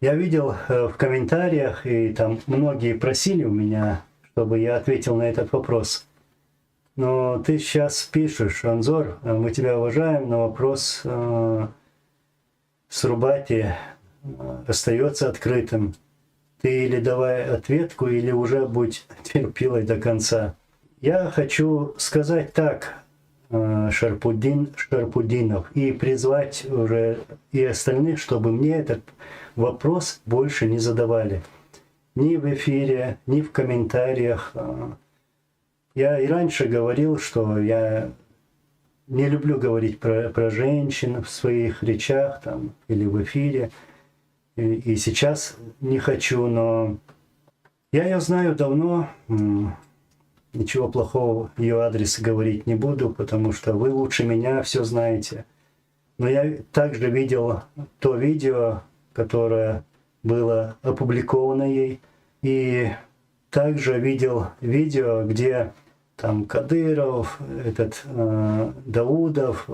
Я видел в комментариях, и там многие просили у меня, чтобы я ответил на этот вопрос. Но ты сейчас пишешь, Анзор, мы тебя уважаем, но вопрос с Рубати остается открытым. Ты или давай ответку, или уже будь терпилой до конца. Я хочу сказать так, Шарпудинов, и призвать уже и остальных, чтобы мне этот вопрос больше не задавали. Ни в эфире, ни в комментариях. Я и раньше говорил, что я не люблю говорить про женщин в своих речах там, или в эфире. И сейчас не хочу, но я ее знаю давно. Ничего плохого в ее адрес говорить не буду, потому что вы лучше меня все знаете. Но я также видел то видео, которое было опубликовано ей, и также видел видео, где там Кадыров, Даудов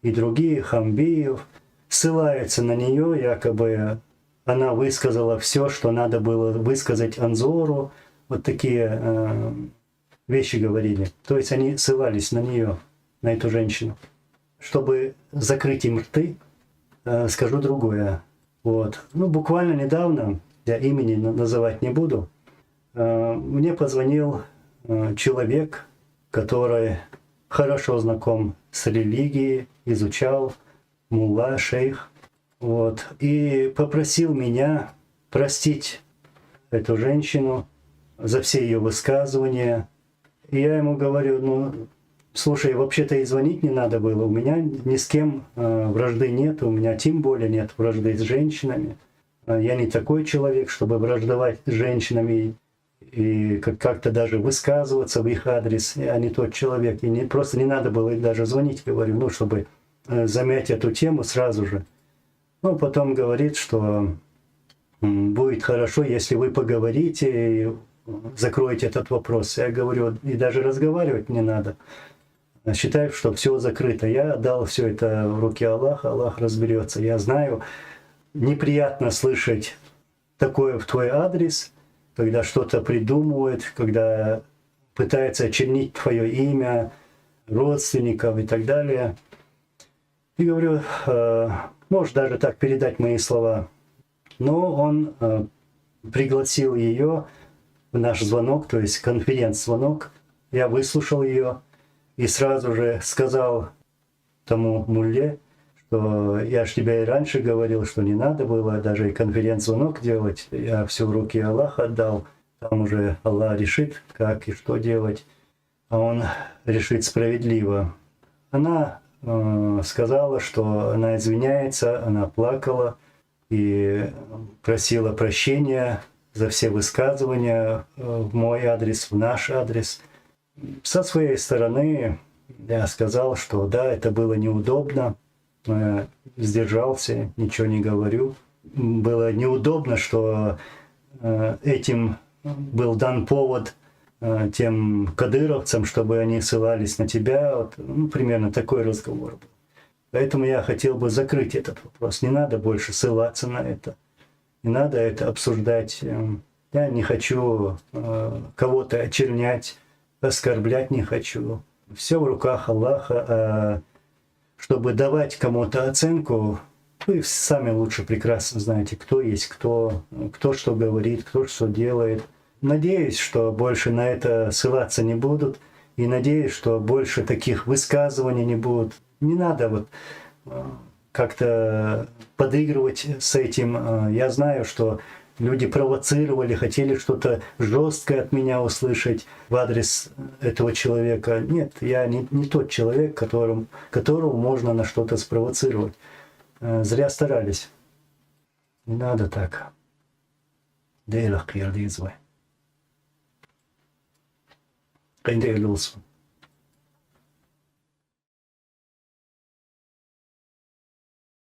и другие, Хамбиев, ссылаются на нее, якобы она высказала все, что надо было высказать Анзору. Вот такие вещи говорили. То есть они ссылались на нее, на эту женщину. Чтобы закрыть им рты, скажу другое. Вот. Ну, буквально недавно, я имени называть не буду, мне позвонил человек, который хорошо знаком с религией, изучал, мулла, шейх, вот, и попросил меня простить эту женщину за все ее высказывания. И я ему говорю, ну, слушай, вообще-то и звонить не надо было, у меня ни с кем вражды нет, у меня тем более нет вражды с женщинами. Я не такой человек, чтобы враждовать с женщинами и как-то даже высказываться в их адрес. Я не тот человек, и просто не надо было даже звонить, говорю, ну, чтобы замять эту тему сразу же. Ну, потом говорит, что будет хорошо, если вы поговорите и закроете этот вопрос. Я говорю, и даже разговаривать не надо. Считаю, что все закрыто. Я отдал все это в руки Аллаха, Аллах разберется. Я знаю, неприятно слышать такое в твой адрес, когда что-то придумывает, когда пытается очернить твое имя, родственников и так далее. И говорю, можешь даже так передать мои слова. Но он пригласил ее в наш звонок, то есть конференц-звонок. Я выслушал ее и сразу же сказал тому мулле, что я ж тебе и раньше говорил, что не надо было даже и конференц-звонок делать. Я все в руки Аллаха отдал. Там уже Аллах решит, как и что делать. А Он решит справедливо. Она сказала, что она извиняется, она плакала и просила прощения за все высказывания в мой адрес, в наш адрес. Со своей стороны я сказал, что да, это было неудобно, сдержался, ничего не говорю. Было неудобно, что этим был дан повод тем кадыровцам, чтобы они ссылались на тебя. Вот, ну, примерно такой разговор был. Поэтому я хотел бы закрыть этот вопрос. Не надо больше ссылаться на это. Не надо это обсуждать. Я не хочу кого-то очернять, оскорблять не хочу. Все в руках Аллаха. А чтобы давать кому-то оценку, вы сами лучше прекрасно знаете, кто есть кто что говорит, кто что делает. Надеюсь, что больше на это ссылаться не будут. И надеюсь, что больше таких высказываний не будут. Не надо вот как-то подыгрывать с этим. Я знаю, что люди провоцировали, хотели что-то жесткое от меня услышать в адрес этого человека. Нет, я не тот человек, которого можно на что-то спровоцировать. Зря старались. Не надо так. Değerli kıyırlıyız ve. Kendi öyle olsun.